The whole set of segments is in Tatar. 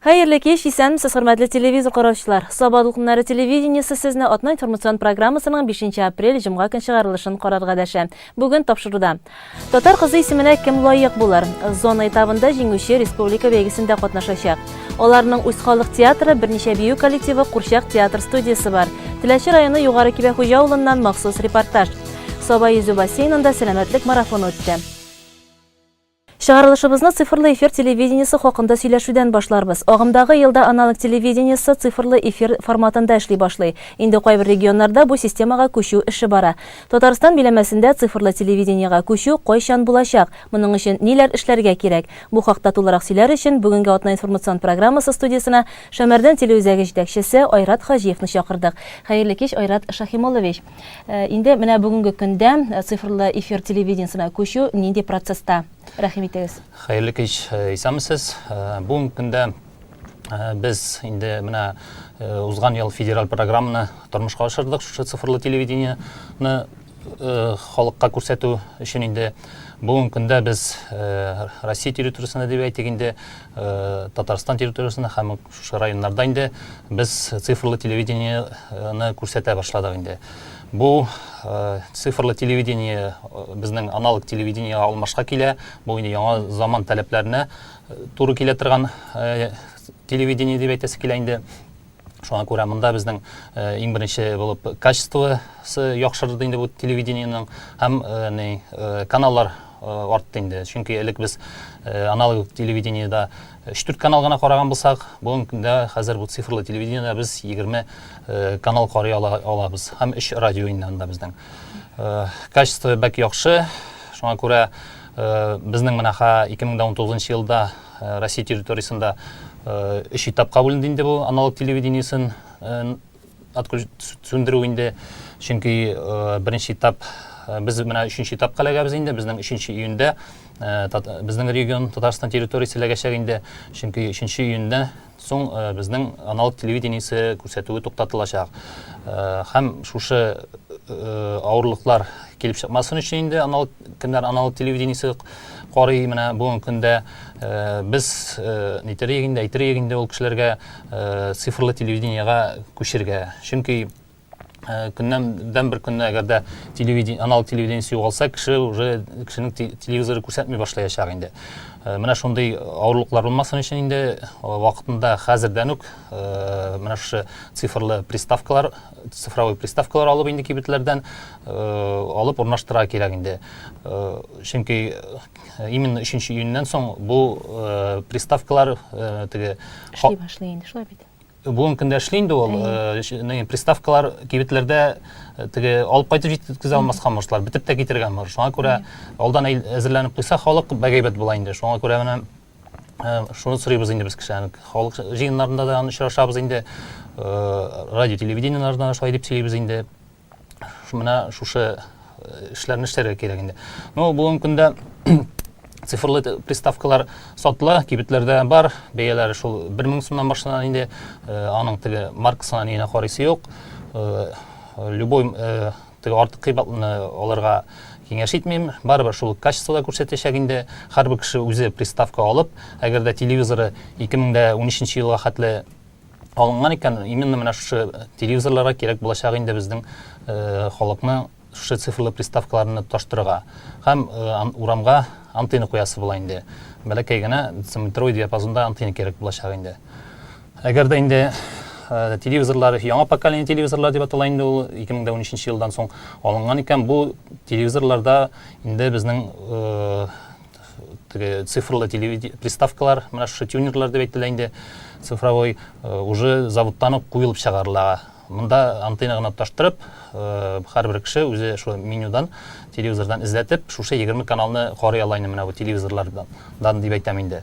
Hayırlı kеш, исәнмесез, хөрмәтле телевизор караучылар. Сабадлык көннәре телевидениесе сезне атна информацион программасының 5 апрель җомга көн чыгарылышын карарга дәшә. Бүген тапшыруда. Татар кызы исеменә кем лаек булыр? Зона этабында җиңүче республика бәйгесендә катнашачак. Аларның үз халык театры, берничә бию коллективы, Курчак театр студиясы бар. Теләче районы Югары Кибәхуҗа авылыннан махсус репортаж. Саба йөзү бассейнында сәламәтлек марафоны үтте. Чыгарылышыбызны цифрлы эфир телевидениесе хакында сөйләшүдән башларбыз. Агымдагы елда аналог телевидениесе цифрлы эфир форматында эшли башлый. Инде кайбер регионнарда бу системага күчү эше бара. Татарстан биләмәсендә цифрлы телевидениега күчү кайчан булачак? Моның өчен ниләр эшләргә кирәк? Бу хакта тулырак сөйләр өчен бүгенге атна информацион программасы студиясына Шәмәрдән телевизия җитәкчесе Айрат Хаҗиевны чакырдык. Хәерле кич, Айрат Шахимуллович. Инде менә бүгенге көндә цифрлы эфир телевидениесына күчү нинди процесста? Рәхим итегез. Хәерле кич, исәнмесез. Бүгенге көндә без инде менә узган ел федераль программаны тормышка ашырдык. Шушы цифрлы телевидениене халыкка күрсәтү өчен инде бүгенге көндә без Россия территориясында дип әйтик, инде Татарстан территориясында һәм шушы районнарда инде без цифрлы телевидениене күрсәтә башладык инде. Бу цифрлы телевидение безнең аналог телевидениега алмашка килә. Бу инде яңа заман таләпләренә туры килә торган телевидение дип әйтәсе килә инде. Шуңа күрә монда безнең иң беренче булып качествосы яхшырды инде бу телевидениенең һәм каналлар артты инде. Чөнки элек без аналог телевидениеда 4 канал гына караган булсак, бүгенге көндә хәзер бу цифрлы телевидениеда без 20 канал карый алабыз һәм 3 радио инде безнең. Качество бәк яхшы. Шуңа күрә безнең менә 2019 елда Россия территориясында 3 этапка бүленде инде бу аналог телевидениесен сөндерү инде. Чөнки беренче этап biz менә 3нче этапка эләгәбез инде. Безнең 3нче июньдә безнең регион Татарстан территориясе эләгәчәк инде. Чөнки 3нче июньдә соң безнең аналог телевидениесе күрсәтүе туктатылачак. Һәм шушы авырлыклар килеп чыкмасын өчен инде аналог телевидениесе карый менә бүгенге көндә без әйтер инде ул кешеләргә цифрлы телевидениега күчергә. Чөнки көннән бер көнне әгәр дә аналог телевидениесе югалса, кешенең телевизоры күрсәтми башлаячак инде. Менә шундый авырлыклар булмасын өчен инде вакытында хәзердән үк менә шушы цифрлы приставкалар, цифровой приставкалар алып инде кибетләрдән алып урнаштыра кирәк инде. Чөнки именно 3нче июньнән соң бу приставкалар теге эшли башлый инде, шулай бит. Бүгенге көндә эшли инде ул приставкалар кибетләрдә теге алып кайтып җиткезә алмаска мышлар, битеп тә китергән бар. Шуңа күрә алдан әзерләнеп куйса, халык бәгәйбәт була инде. Шуңа күрә менә шуны сорыйбыз инде без кешеләрне. Халык җыеннарында да очрашабыз инде. Радио телевидениеларда шулай дип сөйлибез инде. Менә шушы эшләрне эшләргә кирәк инде. Бүгенге көндә цифрлы приставкалар сатыла, кибетләрдә бар, бәяләре шул 1000 сумнан башлана инде. Аның теге маркасына нигә карыйсы юк. Любой теге артык кыйбатлыны алырга киңәш итмим. Барыбер шул качествода күрсәтәчәк инде. Һәрбер кеше үзе приставка алып, әгәр дә телевизоры 2013 елга хәтле алынган икән, именно менә шушы телевизорларга кирәк булачак инде безнең халыкны шушы цифрлы приставкаларны таштырырга. Һәм урамга антенна куясы була инде. Бәләкәй генә дециметровый диапазонда антенна кирәк булачак инде. Әгәр дә инде телевизорлар, яңа поколение телевизорлар дип атала инде ул 2013 елдан соң алынган икән, бу телевизорларда инде безнең теге цифрлы приставкалар, менә шушы тюнерлар дип әйтелә инде, цифровой уже заводтан ук куелып чыгарыла. Монда антенна гына таштырып, һәрбер кеше үзе шул менюдан телевизордан изләтеп, шушы 20 каналны карый ала инде менә бу телевизорлардан дип әйтәм инде.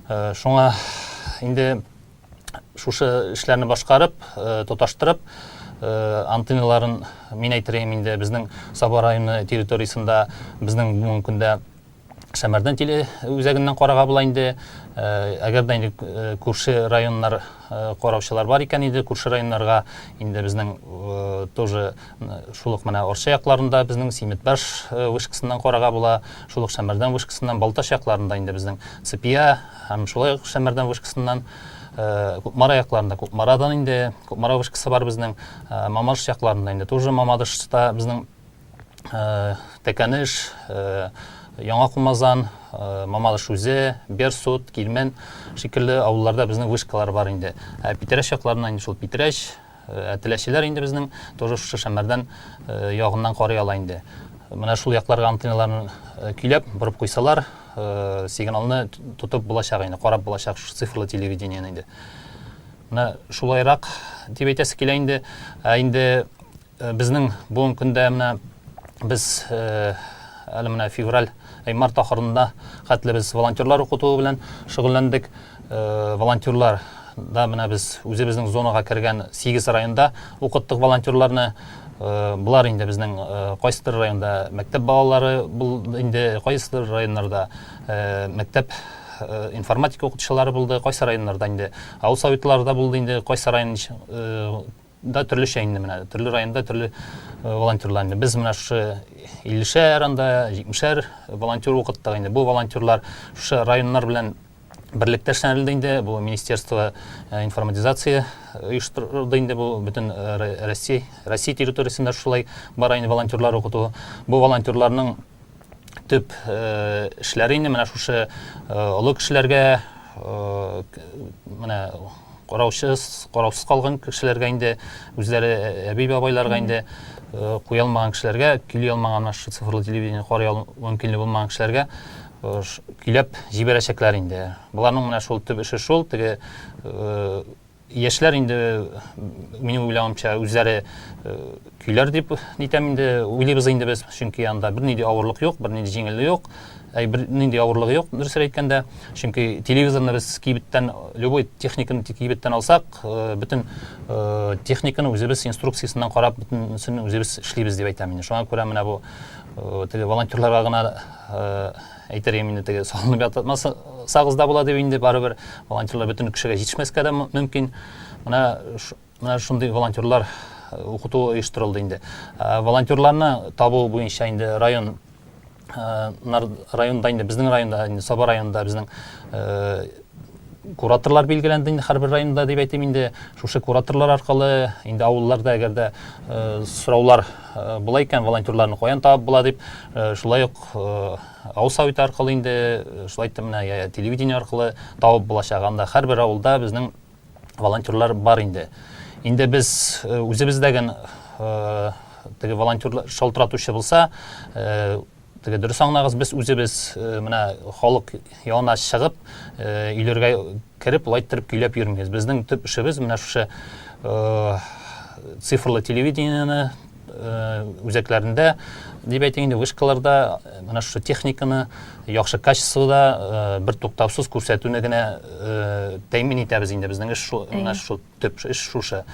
Шуңа инде шушы эшләрне башкарып, тоташтырып, антенналарын мин әйтергә инде безнең Саба районы территориясында безнең бүгенге көндә Шәмәрдән үзәгеннән карага була инде. Әгәр дә инде күрше районнар караучылар бар икән, инде күрше районнарга инде безнең тоже шулык менә Орша якларында безнең Симетбаш вышкасыннан карага була, шулык Шәмәрдән вышкасыннан Балташ якларында инде безнең Цепия һәм шулай Шәмәрдән вышкасыннан Купмара якларында, Купмарадан инде, Купмара вышкасы бар безнең, Мамадыш якларында инде, тоже Мамадышта безнең Тәкәнеш, Яңа Кумазан, Мамадыш үзе, Берсут, Килмен шикелле авылларда безнең вышкалар бар инде. Питрәш якларында инде шул Питрәш, Теләшеләр инде безнең тоже шушы Шәммәрдән ягыннан карый ала инде. Менә шул якларга антенналарын көйләп борып куйсалар, сигналны тотып булачак инде, карап булачак шу цифрлы телевидение инде. Менә шулайрак дип әйтәсе килә инде. Инде безнең бүгенге көндә менә без әле менә февраль, март ахырында хәтле без волонтерлар укыту белән шөгыльләндек. Волонтерлар да менә без үзебезнең зонага кергән 8 районда укыттык волонтерларны. Булар инде безнең кайсыдыр районда мәктәп балалары булды, инде кайсыдыр районнарда мәктәп информатика укытучылары булды, кайсы районнарда инде авыл советларында булды, инде кайсы район да төрлечә инде менә төрле районда төрле волонтерлар инде. Без менә шу 50-шәр анда 70-шәр волонтер укыттык инде. Бу волонтерлар шу районнар белән берлектә эшләнелде инде. Бу министерство информатизация оештырды инде, бу бөтен Россия территориясендә шулай бара инде волонтерлар укыту. Бу волонтерларның төп эшләре инде менә шушы олы кешеләргә, менә караусыз калган кешеләргә инде, үзләре әби бабайларга инде куя алмаган кешеләргә, көйли алмаган шу цифрлы телевидение карый мөмкинлеге булмаган кешеләргә көйләп җибәрәчәкләр инде. Буларның менә шул төп эше шул, теге яшьләр инде минем уйлавымча үзләре көйләр дип әйтәм инде, уйлыйбыз инде без, чөнки анда бернинди авырлык юк, бернинди җиңеллек юк. Бернинди авырлыгы юк, дөрес әйткәндә, чөнки телевизорны без кибеттән, любой техниканы кибеттән алсак, бөтен техниканы үзебез инструкциясеннан карап, бөтенсен үзебез эшлибез дип әйтәм инде. Шуңа күрә менә бу теге волонтерларга гына әйтергә инде, теге салынып ятмасагыз да була дип инде, барыбер волонтерлар бөтен кешегә җитешмәскә дә мөмкин. Менә шундый волонтерлар укыту оештырылды инде. Волонтерларны табу буенча инде районда инде, безнең районда, инде Саба районында безнең кураторлар билгеләнде инде һәрбер районда дип әйтим инде. Шушы кураторлар аркылы инде авылларда әгәрдә сораулар була икән, волонтерларны каян табып була дип, шулай ук авыл советы аркылы инде, шулай әйттем менә телевидение аркылы табып булачак. Анда һәрбер авылда безнең волонтерлар бар инде. Инде без үзебездәген теге волонтерлар шалтыратучы булса, теге дөрес аңлагыз, без үзебез менә халык янына чыгып, үйләргә кереп, лайттырып көйләп йөрмибез. Безнең төп эшебез менә шушы цифрлы телевидениене үзәкләрендә, дип әйтим инде, вышкаларда менә шушы техниканы яхшы качествода бер туктаусыз күрсәтүне генә тәэмин итәбез инде. Безнең эш шул төп эш шушы.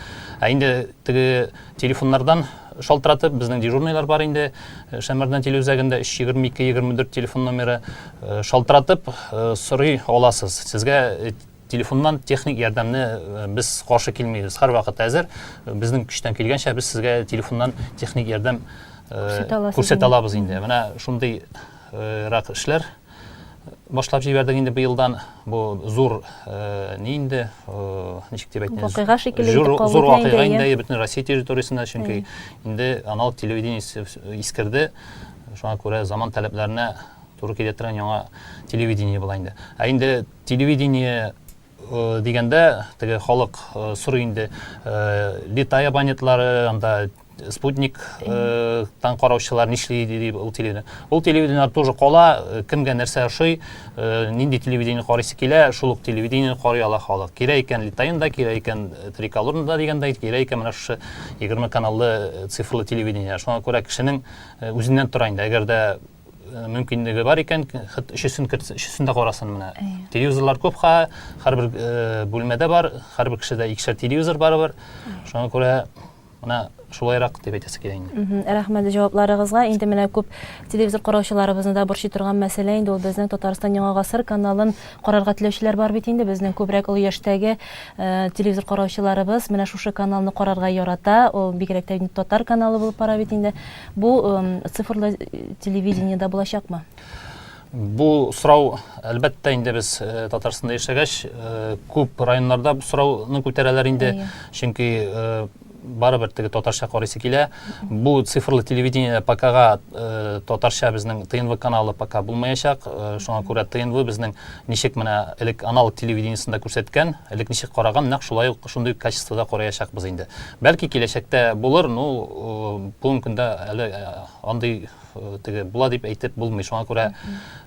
Инде теге телефоннардан шалтыратып, безнең дежурныйлар бар инде, Шәммәрдән телевизагында 322-24 телефон номеры шалтыратып сорый аласыз. Сезгә телефоннан техник ярдәмне без каршы килмибез. Һәр вакыт әзер. Безнең көчтән килгәнчә без сезгә телефоннан техник ярдәм күрсәтә алабыз инде. Менә шундый рак эшләр башлап җибәрдек инде быелдан. Бу зур инде, ничек дип әйтәм, вакыйга шикелле зур вакыйга инде бөтен Россия территориясендә, чөнки инде аналог телевидение искерде. Шуңа күрә заман таләпләренә туры килә торган яңа телевидение була инде. Инде телевидение дигәндә теге халык сорый инде, литай абонентлары, анда спутник тан караучылар нишли дип ул телевидение. Ул телевидениелар тоже кала, кемгә нәрсә ошый, нинди телевидение карыйсы килә, шул ук телевидение карый ала халык. Кирәк икән литайында, кирәк икән триколорында дигәндә, кирәк икән менә шушы 20 каналлы цифрлы телевидение. Шуңа күрә кешенең үзеннән тора инде. Әгәр дә мөмкинлеге бар икән, өчесен дә карасын менә. Телевизорлар күп, һәрбер бүлмәдә бар, һәрбер кешедә 2 телевизор барыбер. Шуңа күрә менә шулайрак дип әйтәсе килә инде. Рәхмәт җавапларыгызга. Инде менә күп телевизор караучыларыбызны да борчый торган мәсьәлә инде ул безнең Татарстан Яңа гасыр каналын карарга теләүчеләр бар бит инде. Безнең күбрәк ул яшьтәге телевизор караучыларыбыз менә шушы каналны карарга ярата. Ул бигрәк тә татар каналы булып бара бит инде. Бу цифрлы телевидениедә булачакмы? Бу сорау әлбәттә инде без Татарстанда яшәгәч, күп районнарда бу сорауны күтәрәләр инде, чөнки барыбер теге татарча карыйсы килә. Бу цифрлы телевидение покага татарча безнең ТНВ каналы пока булмаячак. Шуңа күрә ТНВ безнең ничек менә элек аналог телевидениесында күрсәткән, элек ничек караган, нәкъ шулай шундый качествода караячакбыз инде. Бәлки киләчәктә булыр, бүгенге көндә әле андый теге була дип әйтеп булмый. Шуңа күрә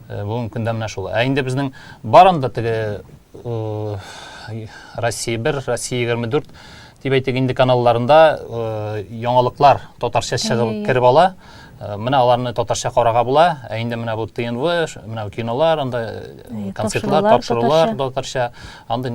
бүгенге көндә менә шул. Инде безнең барында теге Россия 1, Россия 24 дип әйтик инде каналларында яңалыклар татарча чыгып киреп ала. Менә аларны татарча карага була. Инде менә бу ТНВ, менә кинолар, анда концертлар, тапшырулар татарча, анда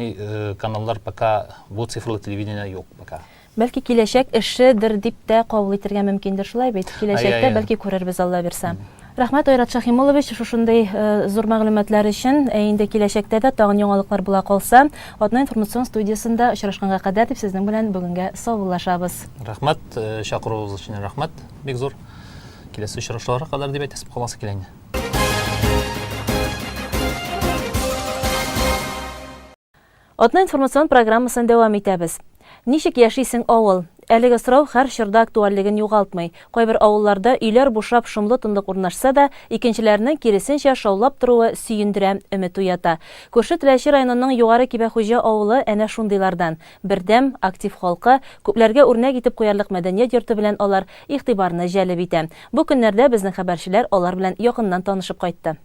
каналлар пока бу цифрлы телевидение юк пока. Бәлки киләчәк эшедер дип тә кабул итәргә мөмкиндер, шулай бит. Киләчәктә бәлки күрербез, Алла бирсә. Рәхмәт, Айрат Шахимуллович, шушындай зур мәгълүматлар өчен. Инде киләчәктә дә тагын яңалыклар була калса, Атна информацион студиясында очрашканга кадәр дип сезнең белән бүгенгә саубуллашабыз. Рәхмәт, чакыруыгыз өчен рәхмәт. Бик зур. Киләсе очрашларга кадәр дип әйтәсез каласы килә инде. Атна информацион программасын дәвам итәбез. Ничек яшисең авыл? Әлеге сорау һәр чорда актуальлеген югалтмый. Кайбер авылларда өйләр бушап, шомлы тынлык урнашса да, икенчеләрнең киресенчә шаулап торуы сөендерә, өмет уята. Күрше Теләче районының Югары Кибәхуҗа авылы әнә шундыйлардан. Бердәм, актив халкы, күпләргә үрнәк итеп куярлык мәдәният йорты белән алар игътибарны җәлеп итә. Бу көннәрдә безнең хәбәрчеләр алар белән якыннан танышып кайтты.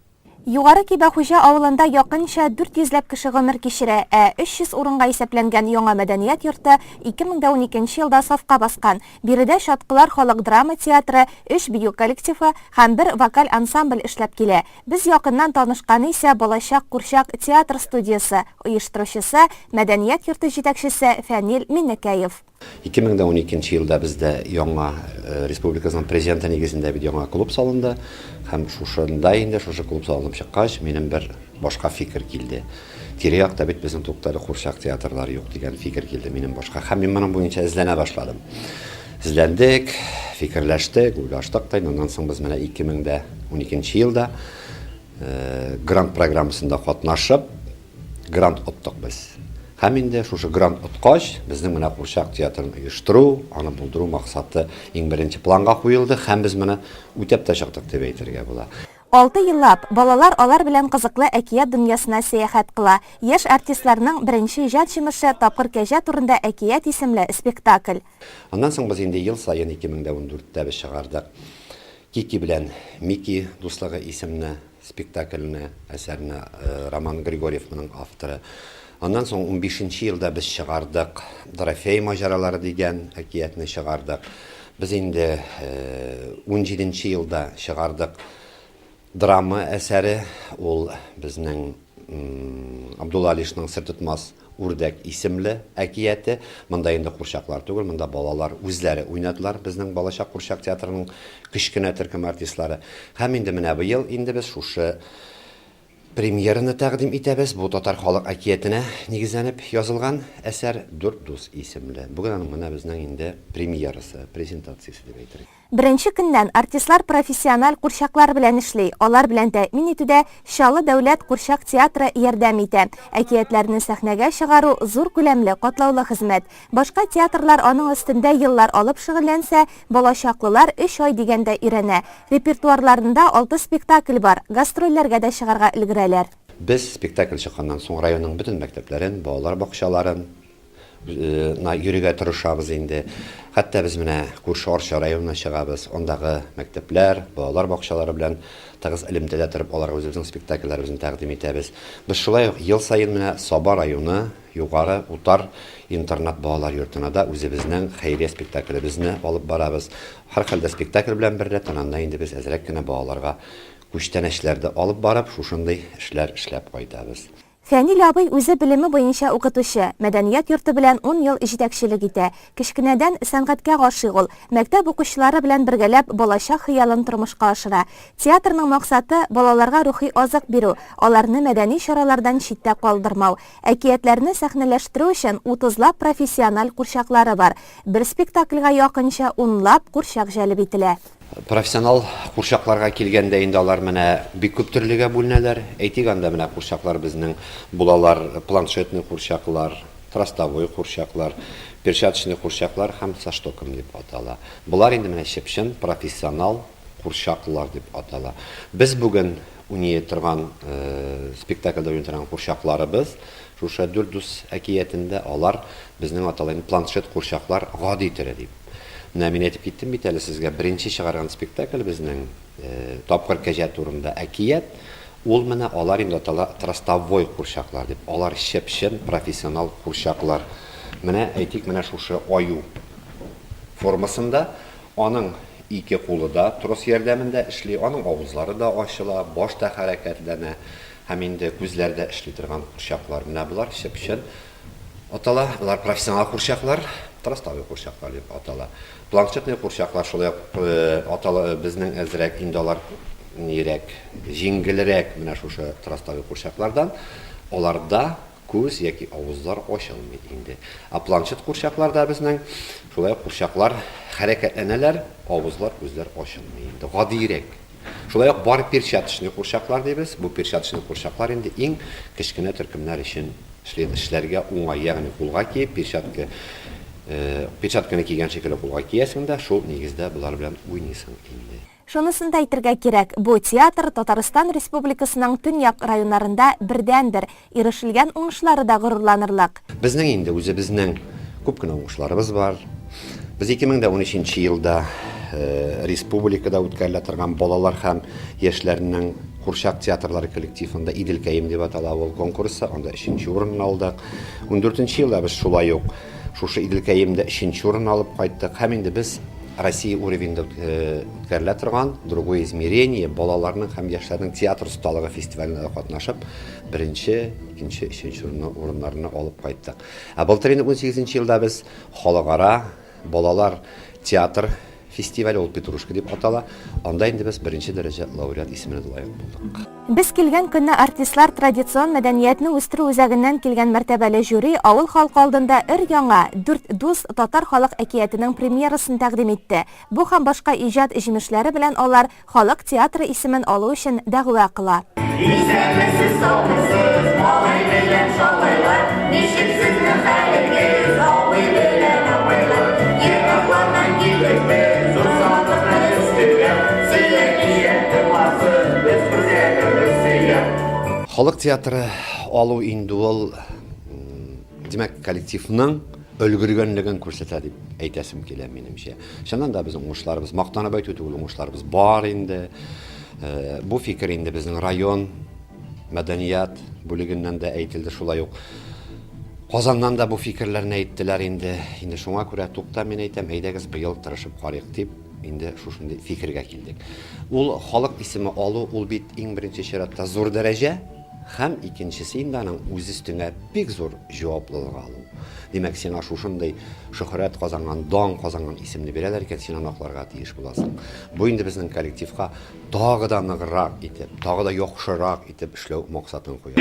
Югары Кибәхуҗа авылында якынча 400ләп кеше гомер кичерә, 300 урынга исәпләнгән яңа мәдәният йорты 2012 елда сафка баскан. Биредә шаткылар халык драма театры, 3 бию коллективы һәм 1 вокаль ансамбль эшләп килә. Без якыннан танышканы исә Балачак Курчак театр студиясы оештыручысы, мәдәният йорты җитәкчесе Фәнил Миннекәев. 2012 елда бездә яңа республикасының президенты нигезендә бит яңа клуб салынды. Һәм шушында инде шушы клуб салынып чыккач, минем бер башка фикер килде. Тирә-якта бит безнең Туктары Курчак театрлары юк дигән фикер килде минем башка. Һәм мин моның буенча эзләнә башладым. Эзләндек, фикерләштек, уйлаштык та, аннан соң без менә 2012 елда грант программасында катнашып, грант оттык без. Һәм инде шушы грант откач, безнең менә Курчак театрын оештыру, аны булдыру максаты иң беренче планга куелды, һәм без менә үтәп тә чыктык дип әйтергә була. 6 еллап балалар алар белән кызыклы әкият дөньясына сәяхәт кыла. Яшь артистларның беренче иҗат җимеше Тапкыр кәҗә турында әкият исемле спектакль. Аннан соң без инде ел саен 2014тә без чыгардык. Кики белән Мики дуслыгы исемле спектакльне, әсәрне Роман Григорьев моның авторы. Аннан соң 15нче елда без чыгардык Дорофей маҗаралары дигән әкиятне чыгардык. Без инде 17нче елда чыгардык драма әсәре, ул безнең Абдулла Алишның Сер тотмас үрдәк исемле әкияте. Монда инде курчаклар түгел, монда балалар үзләре уйнадылар, безнең Балачак Курчак театрының кечкенә төркем артистлары. Һәм инде менә быел инде без шушы премьераны тәкъдим итәбез. Бу татар халык әкиятенә нигезләнеп язылган әсәр Дүрт дус исемле. Бүген аның менә безнең инде премьерасы, презентациясе дип әйтергә. Беренче көннән артистлар профессиональ курчаклар белән эшли. Алар белән тәэмин итүдә Чаллы дәүләт Курчак театры ярдәм итә. Әкиятләрне сәхнәгә чыгару зур күләмле, катлаулы хезмәт. Башка театрлар аның өстендә еллар алып шөгыльләнсә, балачаклылар 3 ай дигәндә иренә. Репертуарларында 6 спектакль бар. Гастрольләргә дә чыгарга өлгерәләр. Без спектакль чыкканнан соң районның бөтен мәктәпләрен, балалар бакчаларын йөрергә тырышабыз инде. Хәтта без менә күрше Арча районына чыгабыз. Ондагы мәктәпләр, балалар бакчалары белән тыгыз элемтәдә торып, аларга үзебезнең спектакльләребезне тәкъдим итәбез. Без шулай ел саен менә Саба районы, Югары Утар интернат балалар йортына да үзебезнең хәйрия спектаклебезне алып барабыз. Һәрхәлдә спектакль белән бергә тананда инде без әзрәк кенә балаларга күчтән эшләрдә алып барып, шушындый эшләр эшләп кайтабыз. Фәнил абый үзе белеме буенча укытучы, мәдәният йорты белән 10 ел җитәкчелек итә. Кечкенәдән сәнгатькә гашыйк ул. Мәктәп укучылары белән бергәләп балачак хыялын тормышка ашыра. Театрның максаты балаларга рухи азык бирү, аларны мәдәни чаралардан читтә калдырмау. Әкиятләрне сәхнәләштерү өчен 30лап профессиональ курчаклары бар. Бер спектакльгә якынча 10лап курчак җәлеп ителә. Профессионал курчакларга килгәндә инде алар менә бик күп төрлегә бүленәләр. Әйтик анда менә курчаклар безнең булалар, планшетный курчаклар, тростовой курчаклар, перчаточный курчаклар һәм со штоком дип атала. Булар инде менә чепчен профессионал курчаклар дип атала. Без бүген уйный торган спектакльдә уйный торган курчакларыбыз шушы дүрт дус әкиятендә алар безнең аталган планшет курчаклар гади төре дип. Менә мин әйтеп киттем бит әле сезгә, беренче чыгарган спектакль безнең Тапкыр кәҗә турында әкият. Ул менә алар инде атала тростовой курчаклар дип. Алар чепчен профессионал курчаклар. Менә әйтик, менә шушы аю формасында аның ике кулы да трос ярдәмендә эшли, аның авызлары да ачыла, баш та хәрәкәтләнә, һәм инде күзләр дә эшли торган курчаклар. Менә булар чепчен атала, булар профессионал курчаклар, тростовой курчаклар дип атала. Планшетный курчаклар шулай атала безнең әзрәк инде алар нирәк, җиңгелрәк менә шушы тростовой курчаклардан. Аларда күз яки авызлар ачылмый инде. Планшет курчакларда безнең шулай курчаклар хәрәкәтләнәләр, авызлар, күзләр ачылмый инде. Гадирәк. Шулай ук бар перчаточный курчаклар дибез. Бу перчаточный курчаклар инде иң кечкенә төркемнәр өчен эшләргә уңай, ягъни кулга киеп перчатканы кигән шикелле кулга киясең дә, шул нигездә булар белән уйныйсың инде. Шунысын да әйтергә кирәк, бу театр Татарстан Республикасының төньяк районнарында бердәндер, ирешелгән уңышлары да горурланырлык. Безнең инде үзебезнең күп кенә уңышларыбыз бар. Без 2013 елда республикада үткәрелә торган балалар һәм яшьләрнең курчак театрлары коллективында Иделкәем дип атала ул конкурсы, анда 3нче урын алдык. 14нче елда без шулай ук шушы Иделкәемдә 3нче урын алып кайттык. Һәм инде без Россия уровеньда үткәрелә торган другое измерение балаларның һәм яшьләрнең театр осталыгы фестивалендә катнашып, 1нче, 2нче, 3нче урыннарны алып кайттык. Былтыр 18нче елда без халыкара балалар театр фестивале ул Петрушка дип атала. Анда инде без 1нче дәрәҗә лауреат исеменә лаек булдык. Без килгән көнне артистлар традицион мәдәниятне үстерү үзәгеннән килгән мәртәбәле жюри авыл халкы алдында өр-яңа 4 дус татар халык әкиятенең премьерасын тәкъдим итте. Бу һәм башка иҗат җимешләре белән алар халык театры исемен алу өчен дәгъва кыла. Халык театры алу инде ул димәк коллективның өлгергәнлеген күрсәтә дип әйтәсем килә минемчә. Шуннан да безнең уңышларыбыз, мактанып әйтү түгел, уңышларыбыз бар инде. Бу фикер инде безнең район мәдәният бүлегеннән дә әйтелде, шулай ук Казаннан да бу фикерләрне әйттеләр инде. Инде шуңа күрә тукта мин әйтәм, әйдәгез быел тырышып карыйк дип инде шушындый фикергә килдек. Ул халык исеме алу, ул бит иң беренче чиратта зур дәрәҗә, һәм икенчесе инде аның үз өстенә бик зур җаваплылык алу. Димәк, сиңа шушындый шөһрәт казанган, дан казанган исемне бирәләр икән, син аны акларга тиеш буласың. Бу инде безнең коллективка тагы да ныграк итеп, тагы да яхшырак итеп эшләү максатын куя.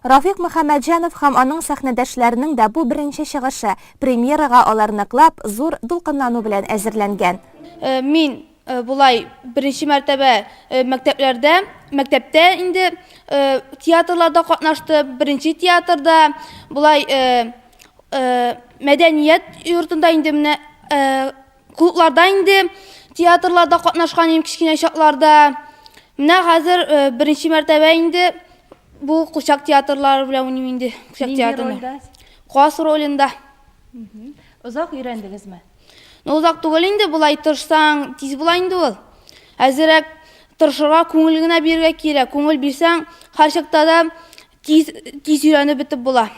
Рафик Мөхәммәтҗанов һәм аның сәхнәдәшләренең дә бу беренче чыгышы премьерага аларныклап зур дулкынлану белән әзерләнгән. Мин булай беренче мәртәбә мәктәптә инде театрларда катнашты, беренче театрда, булай мәдәният йортында инде менә клубларда инде театрларда катнашкан идем кичкенә чакларда. Менә хәзер беренче мәртәбә инде бу курчак театрлары белән уйныйм инде. Курчак театрында. Кас ролендә. Узак өйрәндегезме? Узак түгел инде, булай тырышсаң, тиз була инде ул. Әзерәк тырышырга күңел генә бирергә кирәк. Күңел бирсәң, һәр чакта да тиз өйрәнеп бетеп була.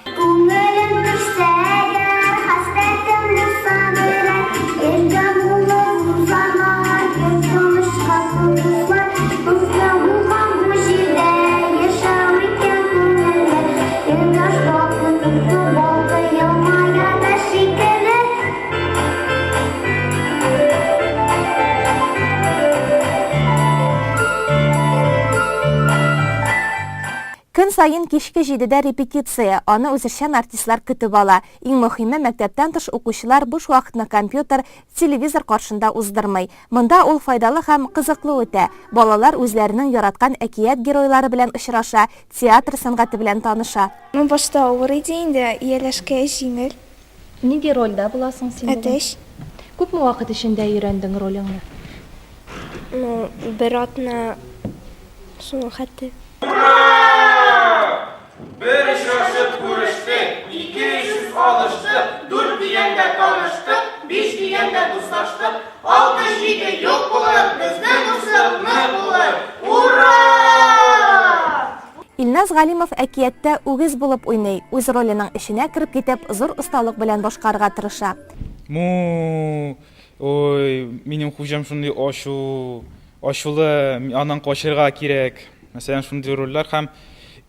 Көн сайын кичке 7-дә репетиция, аны үзешчән артистлар көтеп ала. Иң мөһиме, мәктәптән тыш укучылар буш вакытны компьютер, телевизор каршында уздырмый. Монда ул файдалы һәм кызыклы үтә. Балалар үзләренең яраткан әкият геройлары белән очраша, театр сәнгате белән таныша. Башта авыр иде инде, ияләшкә җиңел. Нинди рольдә буласың син? Әтәш, Күпме вакыт эчендә өйрәндең ролеңне? бер атна шуның хәтта. Bir şaşırt görüştük, 200 alıştık, 4 diyende tanıştık, 5 diyende dostlaştık, 6-7 yok olur, bizden dostlığımız bulur. Ура! Илназ Галимов әкияттә үгез булып уйный, үз роленең эшенә кереп китеп, зур осталык белән башкарырга тырыша. Минем хуҗам шундый ачулы, аннан качырга кирәк. Мәсәлән, шундый рольләр һәм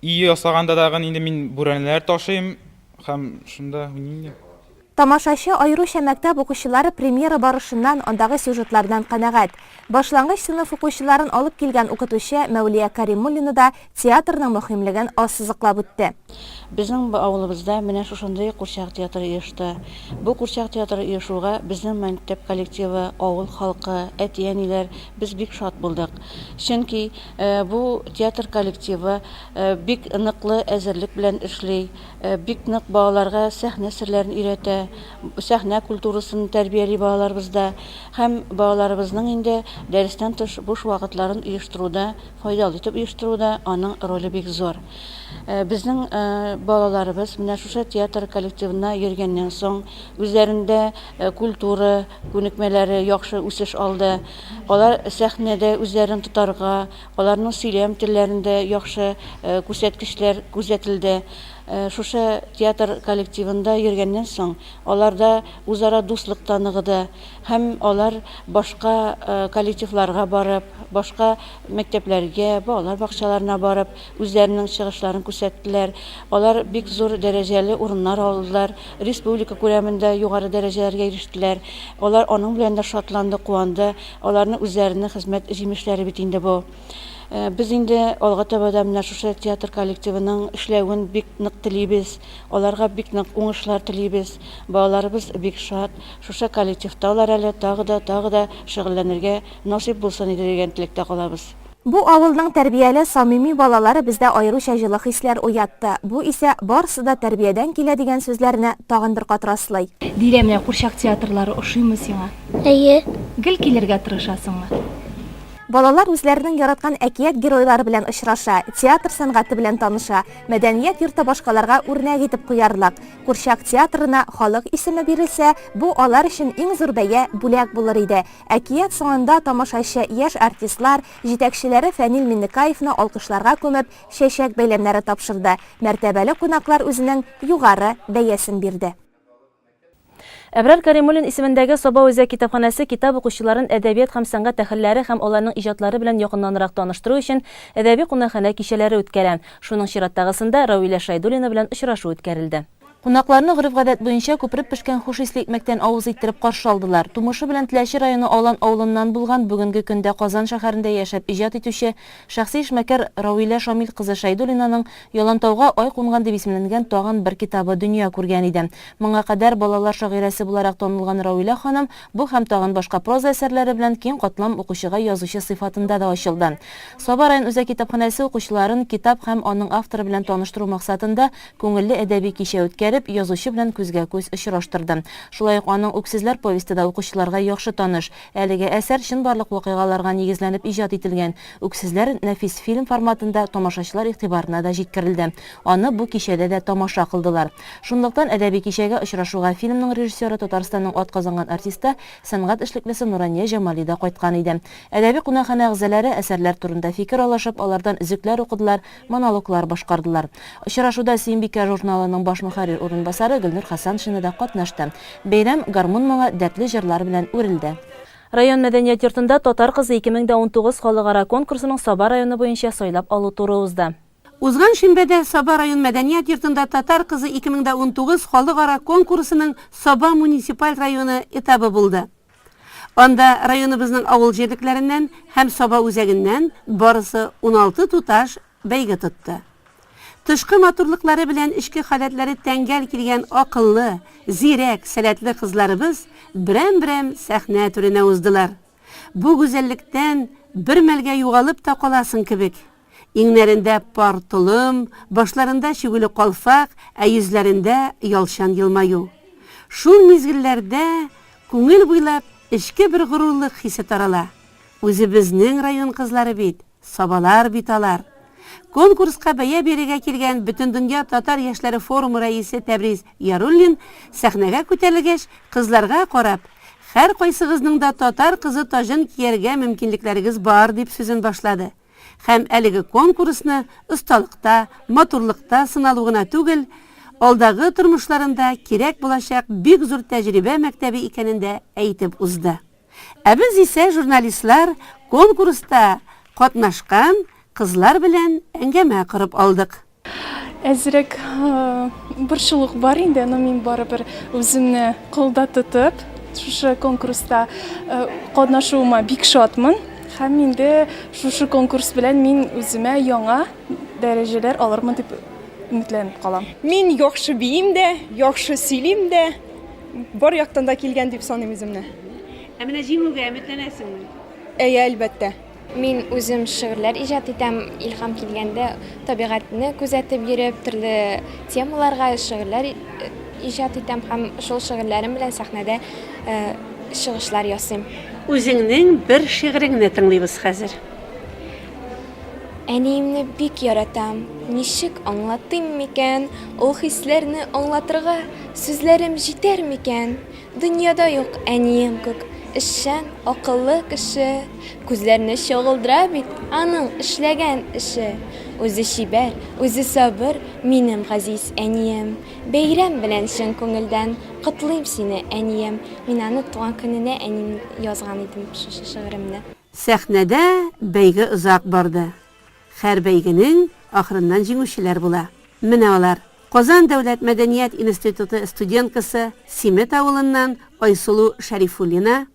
ие ясаганда дагы инде мин бүрәнәләр ташыйм һәм шунда уйныйм. Тамашачы аеруча мәктәп укучылары премьера барышыннан, андагы сюжетлардан канәгать. Башлангыч сыйныф укучыларын алып килгән укытучы Мәүлия Каримуллина да театрның мөһимлеген ассызыклап үтте. Безнең авылыбызда менә шушындый курчак театры оешты. Бу курчак театры оешуга безнең мәктәп коллективы, авыл халкы, әти-әниләр без бик шат булдык. Чөнки бу театр коллективы бик ныклы әзерлек белән эшли, бик нык балаларга сәхнә серләрен өйрәтә, сәхнә культурасын тәрбияли балаларыбызда һәм балаларыбызның инде дәрестән тыш буш вакытларын оештыруда, файдалы итеп оештыруда аның роле бик зур. Безнең балаларыбыз менә шушы театр коллективына йөргәннән соң үзләрендә культура, күнекмәләре яхшы үсеш алды. Алар сәхнәдә үзләрен тотарга, аларның сөйләм телләрендә яхшы күрсәткечләр күзәтелде. Шушы театр коллективында йөргәннән соң аларда үзара дуслык таныгыды һәм алар башка коллективларга барып, башка мәктәпләргә, балалар бакчаларына барып, үзләренең чыгышларын күрсәттеләр. Алар бик зур дәрәҗәле урыннар алдылар, республика күләмендә югары дәрәҗәләргә ирештеләр. Алар аның белән дә шатланды, куанды. Аларның үзләренең хезмәт җимешләре бит инде бу. Biz инде алга табада менә шушы театр коллективының эшләвен бик нык телибез, аларга бик нык уңышлар телибез. Балаларыбыз бик шат, шушы коллективта алар әле тагы да шөгыльләнергә насип булсын иде дигән теләктә калабыз. Бу авылның тәрбияле, самими балалары бездә аеруча җылы хисләр уятты. Бу исә барысы да тәрбиядән килә дигән сүзләрне тагын бер катраслый. Дилә, менә курчак театрлары ошыймы сиңа? Әйе, Гел килергә тырышасыңмы? Балалар үзләренең яраткан әкият геройлары белән очраша, театр сәнгате белән таныша, мәдәният йорты башкаларга үрнәк итеп куярлык. Курчак театрына халык исеме бирелсә, бу алар өчен иң зур бәя бүләк булыр иде. Әкият соңында тамашачы яшь артистлар, җитәкчеләре Фәнил Миннекаевны алкышларга күмеп, чәчәк бәйләмнәре тапшырды. Мәртәбәле кунаклар үзенең югары бәясен бирде. Әбрар Каримуллин исемендәге Саба үзәк китапханәсе китап укучыларын әдәбият һәм сәнгать әһелләре һәм аларның иҗатлары белән якыннанрак таныштыру өчен әдәби кунакханә кичәләре үткәрә. Шуның чираттагысында Равилә Шайдуллина белән очрашу үткәрелде. Кунакларны гореф-гадәт буенча күпереп пешкән хуш исле икмәктән авыз иттереп каршы алдылар. Тумышы белән Теләче районы Алан авылыннан булган бүгенге көндә Казан шәһәрендә яшәп иҗат итүче шәхси эшмәкәр Равилә Шамил кызы Шайдуллинаның Ялантауга ай кунган дип исемләнгән тагын бер китабы дөнья күргән иде. Моңа кадәр балалар шагыйрәсе буларак танылган Равилә ханым бу һәм тагын башка проза әсәрләре белән киң катлам укучыга язучы сыйфатында да ачылды. Саба район үзәк китапханәсе укучыларын китап һәм аның авторы белән таныштыру максатында күңелле әдәби кичә үткәреп күтәреп, язучы белән күзгә-күз очраштырды. Шулай ук аның «Үксезләр» повесте да укучыларга яхшы таныш. Әлеге әсәр чынбарлык вакыйгаларга нигезләнеп иҗат ителгән. «Үксезләр» нәфис фильм форматында тамашачылар игътибарына да җиткерелде. Аны бу кичәдә дә тамаша кылдылар. Шунлыктан әдәби кичәгә очрашуга фильмның режиссеры Татарстанның атказанган артисты, сәнгать эшлеклесе Нурания Җамали да кайткан иде. Әдәби кунакханә әгъзалары әсәрләр турында фикер алышып, алардан өзекләр укыдылар, монологлар башкардылар. Очрашуда Сөембикә журналының баш мөхәррир урынбасары Гөлнур Хасаншина да катнашты. Бәйрәм гармун моңы дәртле җырлар белән үрелде. Район мәдәният йортында Татар кызы 2019 халыкара конкурсының Саба районы буенча сайлап алу туры узды. Узган шимбәдә Саба район мәдәният йортында Татар кызы 2019 халыкара конкурсының Саба муниципаль районы этабы булды. Анда районыбызның авыл җирлекләреннән һәм Саба үзәгеннән барысы 16 туташ бәйге тотты. Тышкы матурлыклары белән ичке халәтләре тәңгәл килгән акыллы, зирәк, сәләтле кызларыбыз берәм-берәм сәхнә түренә уздылар. Бу гүзәллектән бер мәлгә югалып та каласың кебек. Иңнәрендә пар толым, башларында шигүле калфак, ә йөзләрендә ялчан елмаю. Шул мизгелләрдә күңел буйлап эчке бер горурлык хисе тарала. Үзебезнең район кызлары бит, Сабалар бит алар. Конкурска бәя бирергә килгән Бөтен дөнья татар яшьләре форумы рәисе Тәбриз Яруллин сәхнәгә күтәрелгәч, кызларга карап, һәр кайсыгызның да татар кызы тажын кияргә мөмкинлекләрегез бар дип сүзен башлады. Һәм әлеге конкурсны осталыкта, матурлыкта сыналу гына түгел, алдагы тормышларында кирәк булачак бик зур тәҗрибә мәктәбе икәнен дә әйтеп узды. Ә без исә журналистлар конкурста катнашкан кызлар белән әңгәмә корып алдык. Әзрәк борчылык бар инде, но мин барыбер үземне кылда тотып, шушы конкурста катнашуыма бик шатмын. Һәм инде шушы конкурс белән мин үземә яңа дәрәҗәләр алырмын дип өметләнеп калам. Мин яхшы биим дә, яхшы сөйлим дә, бар яктан да килгән дип саныйм үземне. Ә менә җиңүгә өметләнәсеңме? Әйе, әлбәттә. Мин үзем шигырьләр иҗат итәм, илһам килгәндә табигатьне күзәтеп йөреп, төрле темаларга шигырьләр иҗат итәм һәм шул шигырьләрем белән сәхнәдә чыгышлар ясыйм. Үзеңнең бер шигыреңне тыңлыйбыз хәзер. Әниемне бик яратам. Ничек аңлатыйм микән? Ул хисләрне аңлатырга сүзләрем җитәр микән? Дөньяда юк әнием күк, эшчән, акыллы кеше. Күзләрне чагылдыра бит аның эшләгән эше. Үзе чибәр, үзе сабыр, минем газиз әнием. Бәйрәм белән чын күңелдән котлыйм сине әнием. Мин аны туган көненә әним язган идем шушы шигыремне. Сәхнәдә бәйге озак барды. Һәр бәйгенең ахырыннан җиңүчеләр була. Менә алар. Казан дәүләт мәдәният институты студенткасы Симет авылыннан Айсулу Шәрифуллина,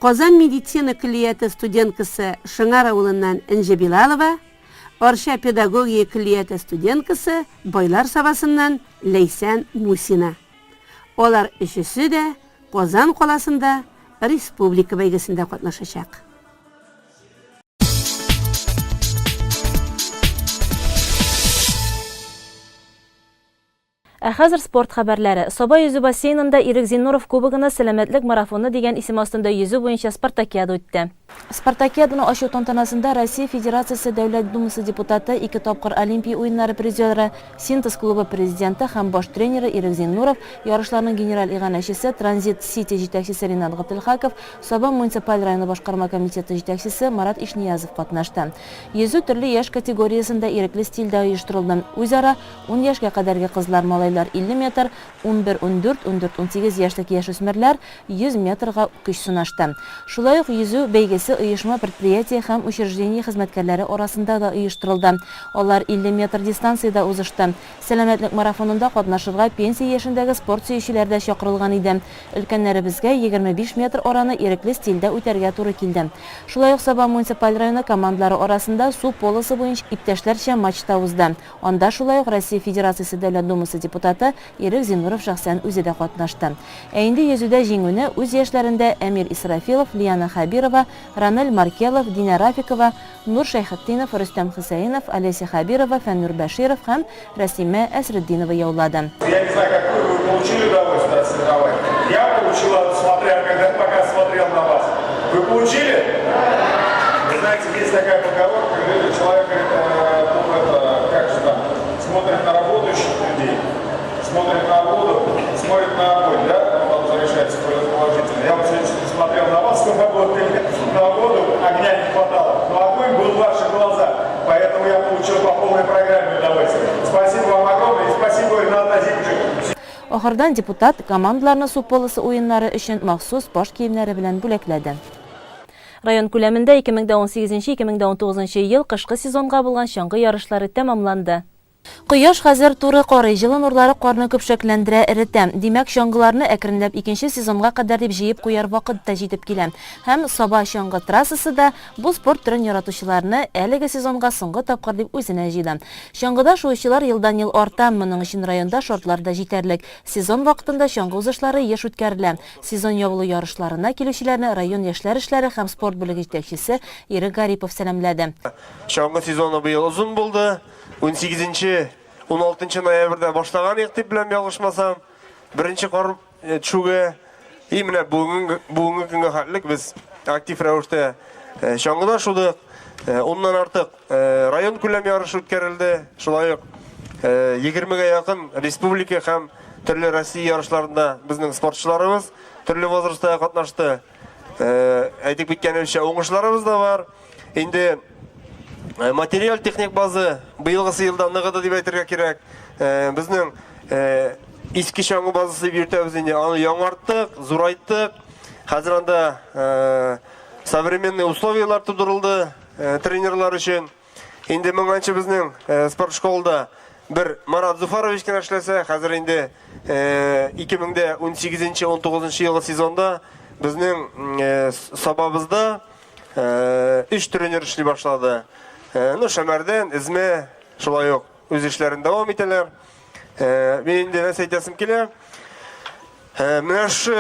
Казан медицина киллияте студенткасы Шыңар авылыннан Инҗе Билалова, Арча педагогия киллияте студенткасы Байлар Сабасыннан Ләйсән Мусина. Алар өчесе дә Казан каласында республика бәйгесендә катнашачак. Ә хәзер спорт хәбәрләре. Саба йөзү бассейнында Ирек Зиннуров кубогына сәламәтлек марафоны дигән исем астында йөзү буенча спартакиада үтте. Спартакиаданы ачу тантанасында Россия Федерациясе Дәүләт Думасы депутаты, 2 тапкыр Олимпия уеннары призеры, Синтез клубы президенты һәм баш тренеры Ирек Зиннуров, ярышларның генераль иганәчесе, Транзит Сити җитәкчесе Ринат Габделхаков, Саба муниципаль районы башкарма комитеты җитәкчесе Марат Ишниязов катнашты. Йөзү төрле яшь категориясында ирекле стильдә оештырылды. Үзара 10 яшькә кадәрге кызлар, малайлар 50 метр, 11, 14, 14-18 яшьлек яшүсмерләр 100 метрга көч сынашты. Шулай ук йөзү бәйгесе оешма, предприятие һәм учреждение хезмәткәрләре арасында да оештырылды. Алар 50 метр дистанциядә узышты. Сәламәтлек марафонында катнашырга пенсия яшендәге спорт сөючеләр дә чакырылган иде. Өлкәннәребезгә 25 метр араны ирекле стильдә үтәргә туры килде. Шулай ук Саба муниципаль районы командалары арасында су полосы буенча иптәшләрчә матчта узды. Анда шулай ук Россия Федерациясе Дәүләт Думасы депутаты депутаты Ирек Зинуров шәхсән үзе дә катнашты. Ә инде йөзүдә җиңүне үз яшьләрендә Әмир Исрафилов, Лияна Хабирова, Ранель Маркелов, Дина Рафикова, Нур Шайхетдинов, Рөстәм Хусейнов, Олеся Хабирова, Фәннур Бәширов һәм Рәсимә Әсреддинова яулады. Я не знаю, как вы получили удовольствие от соревнований. Я получила, пока смотрел на вас. Вы получили? Вы знаете, есть такая поговорка, когда человек как же там, смотрит на работающих людей, смотрит на воду, смотрит на огонь, да? Он возвращается положительно. Я вот сегодня смотрел на вас, сколько было на воду, огня не хватало. Но огонь был в ваших глазах, поэтому я получил по полной программе удовольствие. Спасибо вам огромное и спасибо, Ренат Азимович. Ахырдан депутат командаларны супполысы уеннары өчен махсус баш киемнәре белән бүләкләде. Район күләмендә 2018-2019 ел кышкы сезонга булган чаңгы ярышлары тәмамланды. Кояш хәзер туры карый, җылы нурлары карны көпшәкләндерә, эретә. Димәк, чаңгыларны әкренләп 2нче сезонга кадәр дип җыеп куяр вакыт та җитеп килә. Һәм Саба чаңгы трассасы да бу спорт төрен яратучыларны әлеге сезонга соңгы тапкыр дип үзенә җыйды. Чаңгыда шуучылар елдан-ел арта, моның өчен районда шартлар да җитәрлек. Сезон вакытында чаңгы узышлары еш үткәрелә. Сезон ябылу ярышларына килүчеләрне район яшьләр эшләре һәм спорт бүлеге җитәкчесе Ирек Гарипов сәламләде. Чаңгы сезоны быел узун булды. 18-16 ноябрьдә башлаган дип белән ялгышмасам, беренче кар төшүгә именно бүгенге көнгә хәтлек без актив рәвештә чаңгыда шудык. Оннан артык район күләм ярышы үткәрелде. Шулай ук 20-гә якын республика һәм төрле Россия ярышларында безнең спортчыларыбыз төрле возрастта катнашты. Әйтеп киткәнемчә, уңышларыбыз да бар. Инде материал техник базы быелгы елда ныгыды дип әйтергә кирәк. Безнең иске чаңгы базасы биртәбез инде, аны яңарттык, зурайттык. Хәзер анда современный условиялар тудырылды тренерлар өчен. Инде моңанчы безнең спорт школада бер Марат Зуфарович кенә эшләсә, хәзер инде 2018-19 елгы сезонда безнең сабабызда 3 тренер эшли башлады. Ну, Шәмәрдән, Измә, шулай ук үз эшләрен дәвам итәләр. Мен инде нәрсә әйтәсем килә. Менә шу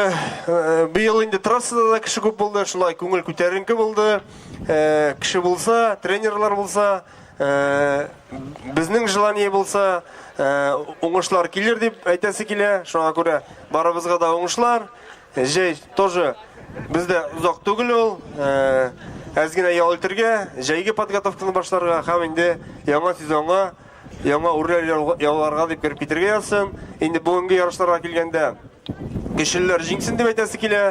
быел инде трассада да кеше күп булды, шулай күңел күтәренке булды. Кеше булса, тренерлар булса, безнең желание булса, уңышлар килер дип әйтәсе килә. Шуңа күрә барыбызга да уңышлар. Җәй тоже бездә узак түгел ул. Әз генә ял итәргә, җәйге подготовканы башларга һәм инде яңа сезонга, яңа үрәл ялларга дип кертеп китәргә язсын. Инде бүгенге ярышларга килгәндә кешеләр җиңсен дип әйтәсе килә.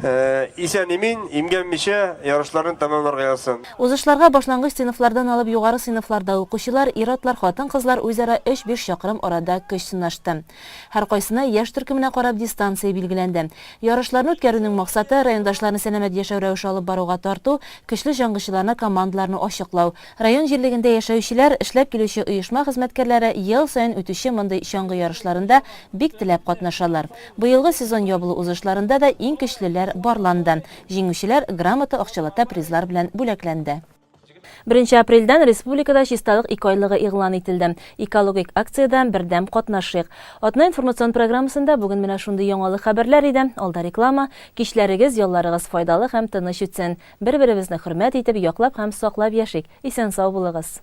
Исән-имин, имгәнмичә ярышларын тәмамларга язсын. Узышларга башлангыч сыйныфлардан алып югары сыйныфларда укучылар, ир-атлар, хатын-кызлар үзара 3-5 чакрым арада көч сынашты. Һәр кайсына яшь төркеменә карап дистанция билгеләнде. Ярышларны үткәрүнең максаты райондашларны сәламәт яшәү рәвеше алып баруга тарту, көчле җаңгычыларны командаларны ачыклау. Район җирлегендә яшәүчеләр, эшләп килүче оешма хезмәткәрләре ел саен үтүче мондый чаңгы ярышларында бик теләп катнашалар. Быелгы сезон ябылу узышларында да иң көчлеләр барланды. Җиңүчеләр грамота, акчалата призлар белән бүләкләнде. 1 апрельдән республикада чисталык 2 айлыгы игълан ителде. Экологик акциядән бердәм катнашыйк. Атна информацион программасында бүген менә шундый яңалык хәбәрләр иде. Алда реклама, кичләрегез, ялларыгыз файдалы һәм тыныч үтсен. Бер-беребезне хөрмәт итеп, яклап һәм саклап яшик. Исән-сау булыгыз.